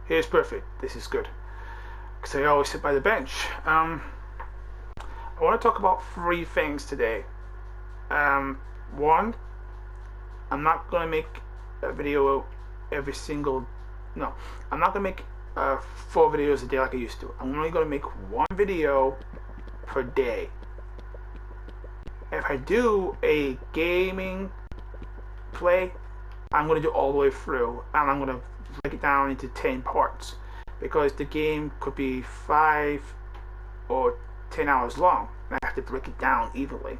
Here's perfect. This is good. Because I always sit by the bench. I want to talk about three things today. One, I'm not going to make a video every single... No, I'm not going to make 4 videos a day like I used to. I'm only going to make 1 video per day. If I do a gaming play, I'm going to do all the way through, and I'm going to break it down into 10 parts, because the game could be 5 or 10 hours long, and I have to break it down evenly.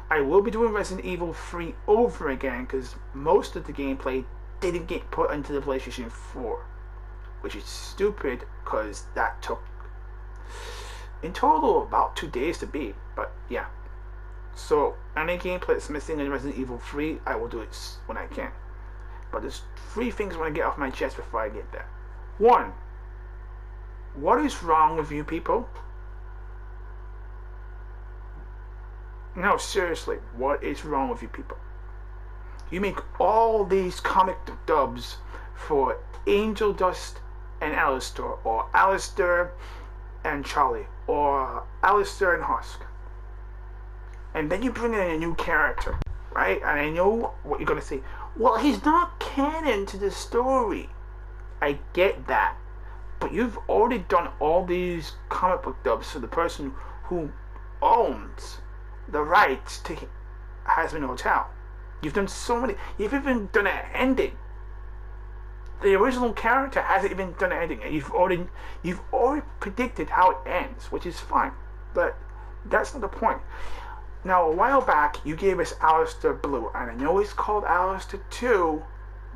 I will be doing Resident Evil 3 over again, because most of the gameplay didn't get put into the PlayStation 4, which is stupid, because that took in total about 2 days to beat. But yeah, so any gameplay that's missing in Resident Evil 3, I will do it when I can. But there's 3 things I want to get off my chest before I get there. 1, what is wrong with you people? No, seriously, what is wrong with you people? You make all these comic dubs for Angel Dust and Alistor, or Alistor and Charlie, or Alistor and Husk. And then you bring in a new character, right? And I know what you're going to say. Well, he's not canon to the story. I get that. But you've already done all these comic book dubs for the person who owns the rights to Hazbin Hotel. You've done so many. You've even done an ending. The original character hasn't even done an ending. You've already predicted how it ends, which is fine. But that's not the point. Now, a while back, you gave us Alistor Blue, and I know it's called Alistor 2,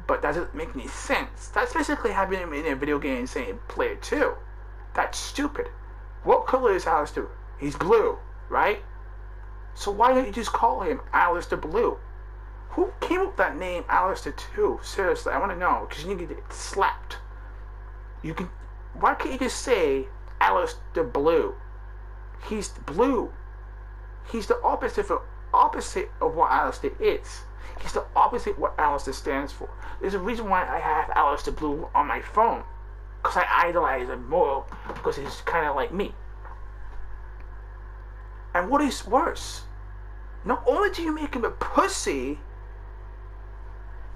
but that doesn't make any sense. That's basically having him in a video game saying Player 2. That's stupid. What color is Alistor? He's blue, right? So why don't you just call him Alistor Blue? Who came up with that name, Alistor 2? Seriously, I want to know, because you need to get slapped. Why can't you just say Alistor Blue? He's blue. He's the opposite of what Alistor is. He's the opposite of what Alistor stands for. There's a reason why I have Alistor Blue on my phone. Because I idolize him more, because he's kind of like me. And what is worse? Not only do you make him a pussy,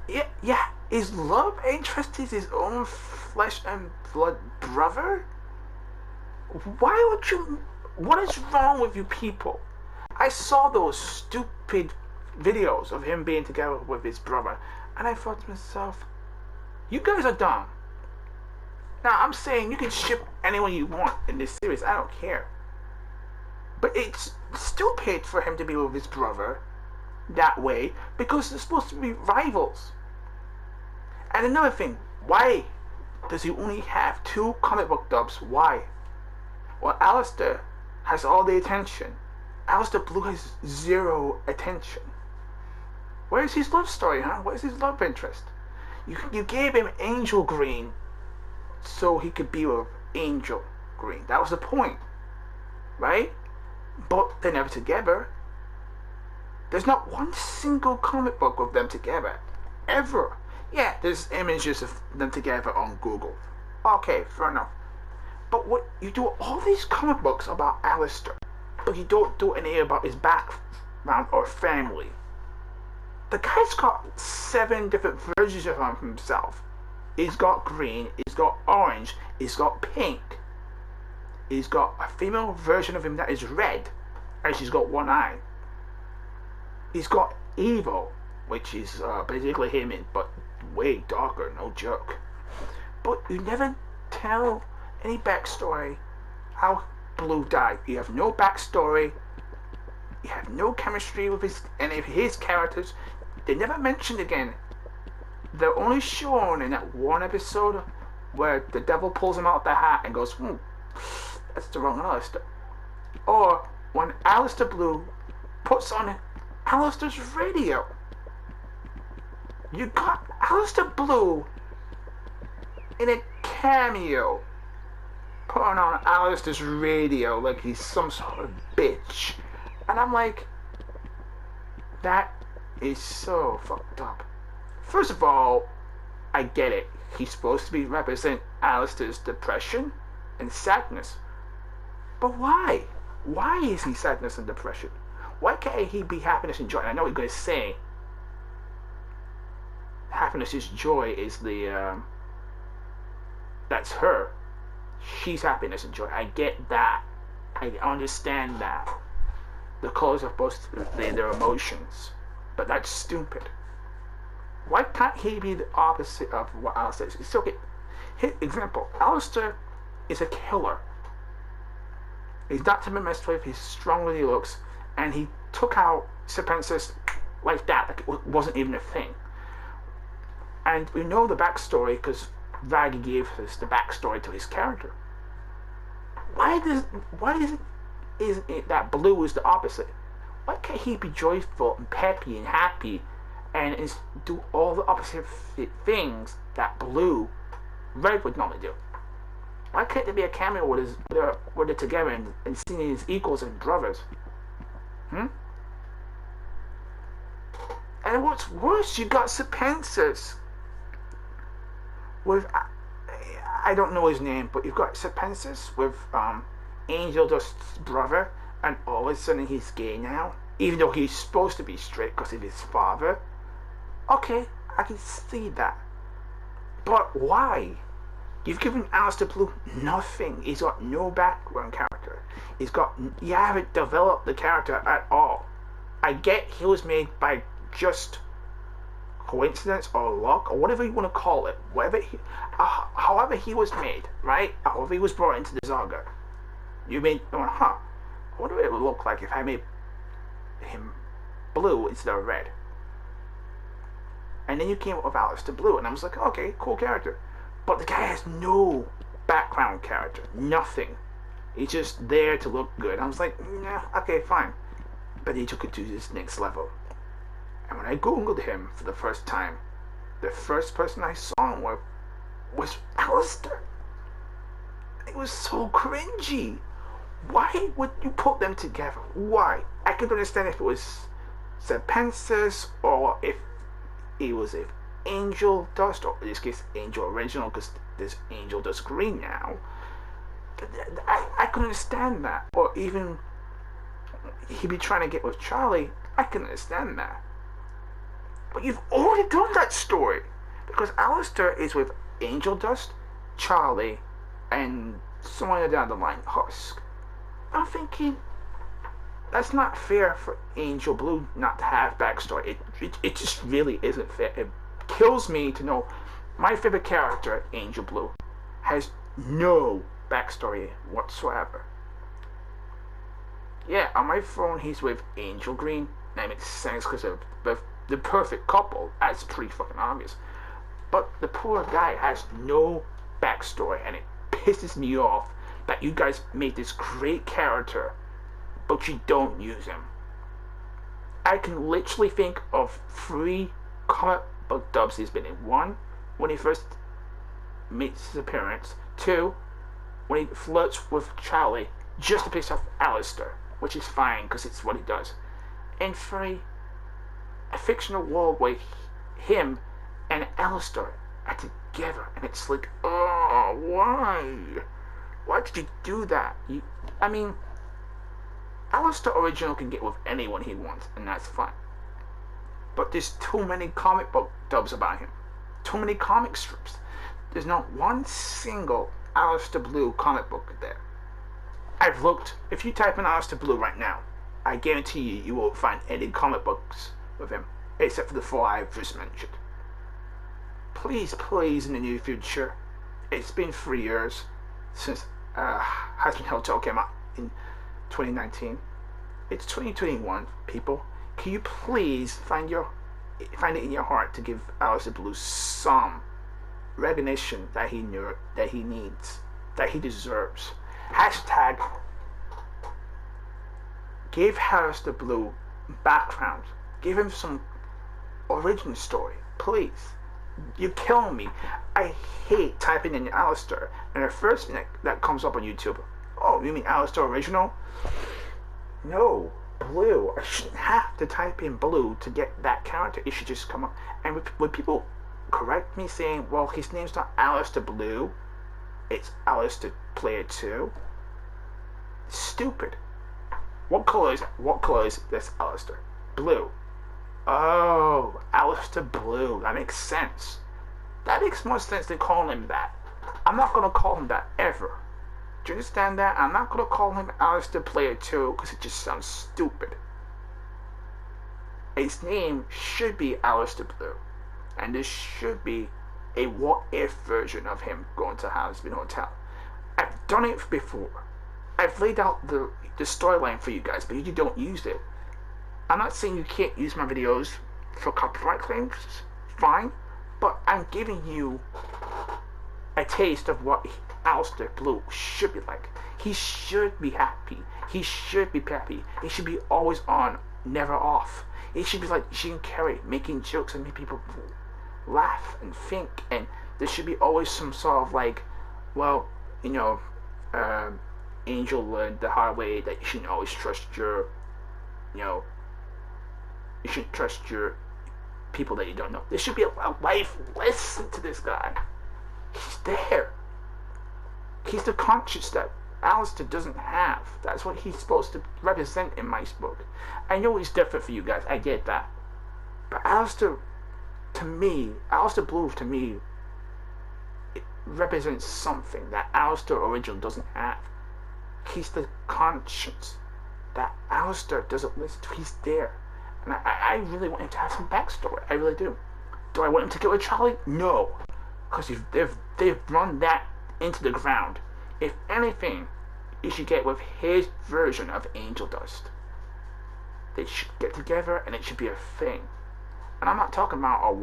yeah, his love interest is his own flesh and blood brother? Why would you... What is wrong with you people? I saw those stupid videos of him being together with his brother, and I thought to myself, you guys are dumb. Now, I'm saying you can ship anyone you want in this series, I don't care. But it's stupid for him to be with his brother that way, because they're supposed to be rivals. And another thing, why does he only have 2 comic book dubs? Why? Well, Alistor has all the attention. Alistor Blue has 0 attention. Where's his love story, huh? Where's his love interest? You gave him Angel Green so he could be with Angel Green. That was the point, right? But they're never together. There's not one single comic book of them together, ever. Yeah, there's images of them together on Google. Okay, fair enough. But what you do all these comic books about Alistor, but you don't do any about his background or family. The guy's got 7 different versions of himself. He's got green, he's got orange, he's got pink. He's got a female version of him that is red, and she's got 1 eye. He's got evil, which is basically him, but way darker, no joke. But you never tell any backstory how Blue died. You have no backstory. You have no chemistry with any of his characters. They never mentioned again. They're only shown in that 1 episode where the devil pulls him out of the hat and goes, that's the wrong Alistor. Or when Alistor Blue puts on Alistor's radio. You got Alistor Blue in a cameo putting on Alistor's radio like he's some sort of bitch. And I'm like, that is so fucked up. First of all, I get it. He's supposed to be represent Alistor's depression and sadness. But why? Why is he sadness and depression? Why can't he be happiness and joy? And I know what you're going to say. Happiness is joy is the, that's her. She's happiness and joy. I get that. I understand that. The colors of both their emotions. But that's stupid. Why can't he be the opposite of what Alistor is? It's okay. Example, Alistor is a killer. He's not to be messed with, he's strong as he looks, and he took out Serpentis like that, like it wasn't even a thing. And we know the backstory because Vaggie gave us the backstory to his character. Why isn't it that Blue is the opposite? Why can't he be joyful and peppy and happy and do all the opposite things that Red would normally do? Why can't there be a cameo where they're together and seen as equals and brothers? And what's worse, you got Serpentis with, I don't know his name, but you've got Serpentis with Angel Dust's brother, and all of a sudden he's gay now, even though he's supposed to be straight because of his father. Okay, I can see that. But why? You've given Alistor Blue nothing. He's got no background character. You haven't developed the character at all. I get he was made by just coincidence or luck or whatever you want to call it. However he was made, right? However he was brought into the saga. You made, I wonder what it would look like if I made him blue instead of red. And then you came up with Alistor Blue, and I was like, okay, cool character. But the guy has no background character, nothing. He's just there to look good. I was like, nah, okay, fine. But he took it to this next level. And when I googled him for the first time, the first person I saw him with was Alistor. It was so cringy. Why would you put them together? Why? I could understand if it was Serpentis or if it was Angel Dust, or in this case Angel Original, because there's Angel Dust Green now. I could understand that. Or even he'd be trying to get with Charlie. I can understand that. But you've already done that story, because Alistor is with Angel Dust, Charlie, and somewhere down the line, Husk. I'm thinking that's not fair for Angel Blue not to have backstory. It just really isn't fair. It kills me to know my favorite character, Angel Blue, has no backstory whatsoever. Yeah, on my phone he's with Angel Green, and it makes sense because of the perfect couple. That's pretty fucking obvious. But the poor guy has no backstory, and it pisses me off that you guys made this great character, but you don't use him. I can literally think of 3 comic book dubs he's been in. 1, when he first makes his appearance. 2, when he flirts with Charlie just to piss off Alistor, which is fine because it's what he does. And 3, a fictional world where him and Alistor are together, and it's like, oh, why? Why did you do that? I mean, Alistor Original can get with anyone he wants, and that's fine. But there's too many comic book dubs about him. Too many comic strips. There's not one single Alistor Blue comic book there. I've looked. If you type in Alistor Blue right now, I guarantee you won't find any comic books with him, except for the 4 I've just mentioned. Please, please, in the near future, it's been 3 years since Husband Hotel came out in 2019. It's 2021, people. Can you please find it in your heart to give Alistor Blue some recognition that he needs, that he deserves. Hashtag give Alistor Blue background. Give him some origin story, please. You're killing me. I hate typing in Alistor, and the first thing that comes up on YouTube, oh, you mean Alistor Original? No, Blue. I shouldn't have to type in Blue to get that character. It should just come up. And when people correct me saying, well, his name's not Alistor Blue, it's Alistor Player 2. Stupid. What color is this Alistor? Blue. Oh, Alistor Blue. That makes sense. That makes more sense than calling him that. I'm not going to call him that ever. Do you understand that? I'm not going to call him Alistor Player 2 because it just sounds stupid. His name should be Alistor Blue. And this should be a what-if version of him going to Hasbin Hotel. I've done it before. I've laid out the storyline for you guys, but you don't use it. I'm not saying you can't use my videos for copyright claims. Fine. But I'm giving you a taste of what Alistor Blue should be like. He should be happy. He should be peppy. He should be always on, never off. It should be like Jim Carrey, making jokes and make people laugh and think. And there should be always some sort of like, well, you know, Angel learned the hard way that you shouldn't always trust your, you know, you shouldn't trust your people that you don't know. There should be a life lesson to this guy. He's there. He's the conscience that Alistor doesn't have. That's what he's supposed to represent in my book. I know he's different for you guys. I get that. But Alistor Blue to me, it represents something that Alistor Original doesn't have. He's the conscience that Alistor doesn't listen to. He's there. And I really want him to have some backstory. I really do. Do I want him to get with Charlie? No. Because they've run that into the ground. If anything, you should get with his version of Angel Dust. They should get together and it should be a thing. And I'm not talking about a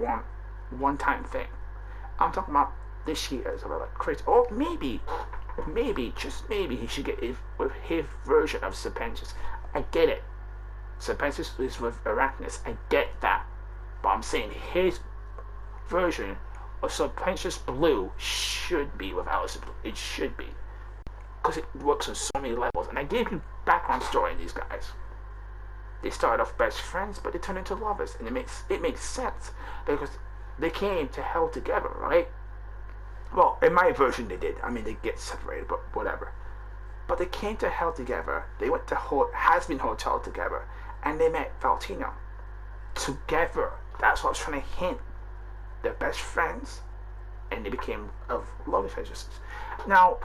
one-time thing. I'm talking about this year as well, like crazy. Or maybe, just maybe he should get with his version of Serpentis. I get it. Serpentis is with Arachnus. I get that. But I'm saying his version of Serpentis Blue should be with Alistor Blue. It should be. Because it works on so many levels. And I gave you background story in these guys. They started off best friends, but they turned into lovers. And it makes sense. Because they came to hell together, right? Well, in my version they did. I mean, they get separated, but whatever. But they came to hell together. They went to Hasbin Hotel together. And they met Valtino. Together. That's what I was trying to hint. They're best friends. And they became love affairs. Now,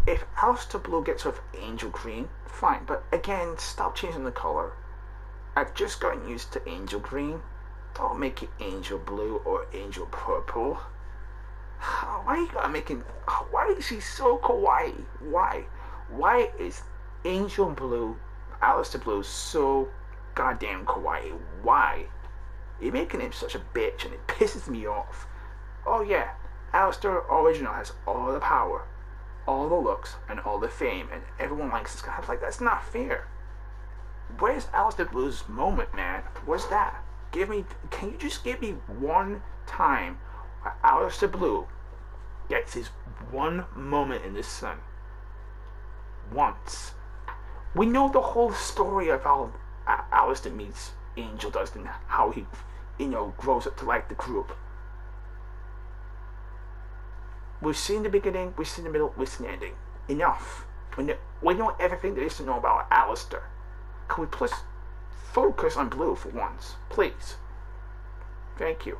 if Alistor Blue gets with Angel Green, fine. But again, stop changing the color. I've just gotten used to Angel Green. Don't make it Angel Blue or Angel Purple. Why you gotta make it? Why is he so kawaii? Why? Why is Angel Blue, Alistor Blue, so goddamn kawaii? Why? You're making him such a bitch, and it pisses me off. Oh yeah, Alistor Original has all the power, all the looks, and all the fame, and everyone likes this guy. Like, that's not fair. Where's Alistor Blue's moment, man? Where's that? Can you just give me one time where Alistor Blue gets his one moment in the sun? Once. We know the whole story of how Alistor meets Angel Dust and how he, grows up to like the group. We've seen the beginning, we've seen the middle, we've seen the ending. Enough. We know everything there is to know about Alistor. Can we please focus on Blue for once? Please. Thank you.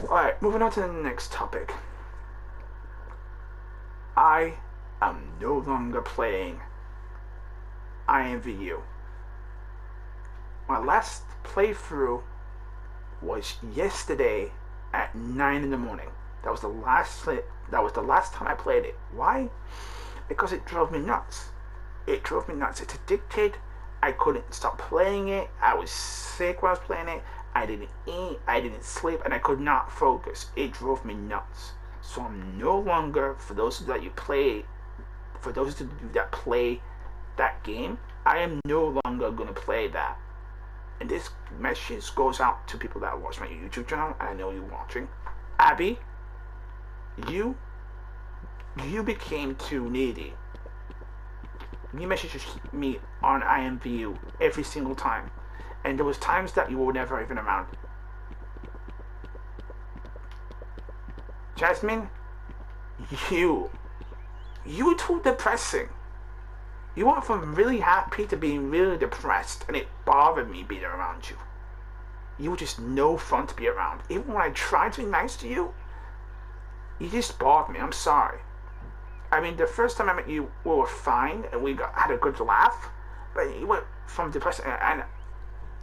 Alright, moving on to the next topic. I am no longer playing imvu. My last playthrough was yesterday at 9 in the morning. That was the last time I played it. Why? Because it drove me nuts. It drove me nuts. It's addicted. I couldn't stop playing it. I was sick when I was playing it. I didn't eat. I didn't sleep, and I could not focus. It drove me nuts. So I'm no longer, for those of you that play that game, I am no longer going to play that. And this message goes out to people that watch my YouTube channel, and I know you're watching. Abby, you became too needy. You messaged me on imvu every single time, and there was times that you were never even around. Jasmine, You. You were too depressing. You went from really happy to being really depressed, and it bothered me being around you. You were just no fun to be around. Even when I tried to be nice to you, you just bothered me. I'm sorry. I mean, the first time I met you, we were fine, and had a good laugh, but you went from depressing, and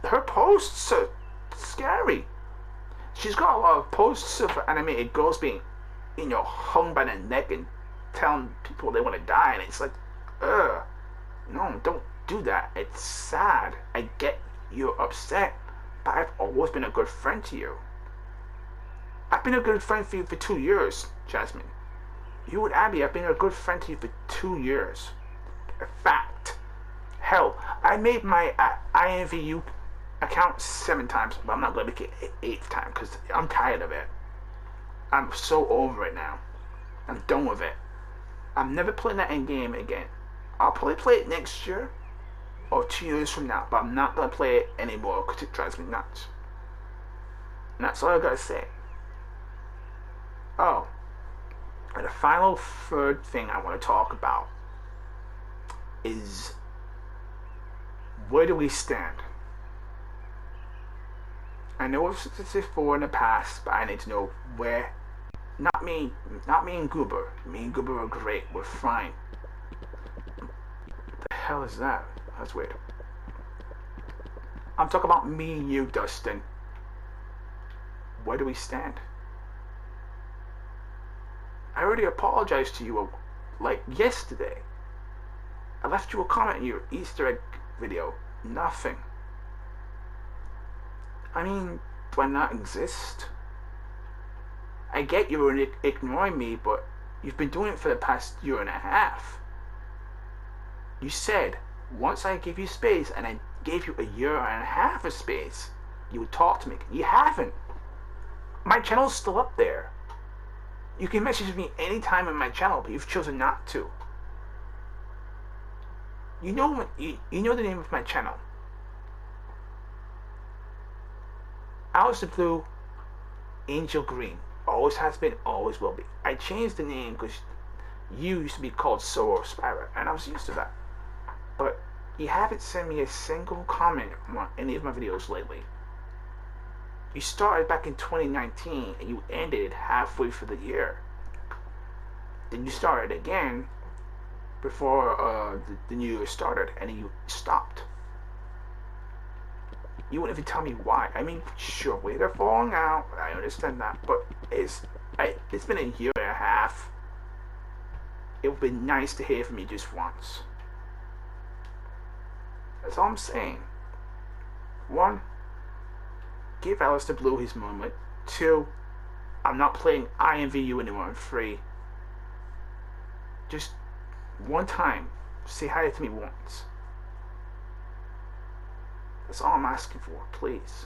her posts are scary. She's got a lot of posts of animated girls being, hung by the neck and telling people they want to die, and it's like, ugh. No, don't do that. It's sad. I get you're upset, but I've always been a good friend to you. I've been a good friend for you for 2 years, Jasmine. You and Abby, I've been a good friend to you for 2 years. A fact. Hell, I made my imvu account 7 times, but I'm not going to make it 8th time because I'm tired of it. I'm so over it now. I'm done with it. I'm never playing that in game again. I'll probably play it next year or 2 years from now, but I'm not going to play it anymore because it drives me nuts. And that's all I gotta say. Oh, and the final third thing I want to talk about is, where do we stand? I know I've said this before in the past, but I need to know where. Not me and Goober. Me and Goober are great. We're fine. What the hell is that? That's weird. I'm talking about me and you, Dustin. Where do we stand? I already apologized to you, like, yesterday. I left you a comment in your Easter egg video. Nothing. I mean, do I not exist? I get you were ignoring me, but you've been doing it for the past 1.5 years. You said, once I gave you space, and I gave you 1.5 years of space, you would talk to me. You haven't. My channel's still up there. You can message me anytime in my channel, but you've chosen not to. You know the name of my channel. Alistor Blue, Angel Green. Always has been, always will be. I changed the name because you used to be called Soul Spirit, and I was used to that. But you haven't sent me a single comment on any of my videos lately. You started back in 2019 and you ended halfway through the year. Then you started again before the new year started, and then you stopped. You wouldn't even tell me why. I mean, sure, we're falling out. I understand that, but it's been 1.5 years. It would be nice to hear from you just once. That's all I'm saying. 1, give Alistor Blue his moment. 2, I'm not playing imvu anymore. 3, just one time, say hi to me once. That's all I'm asking for, please.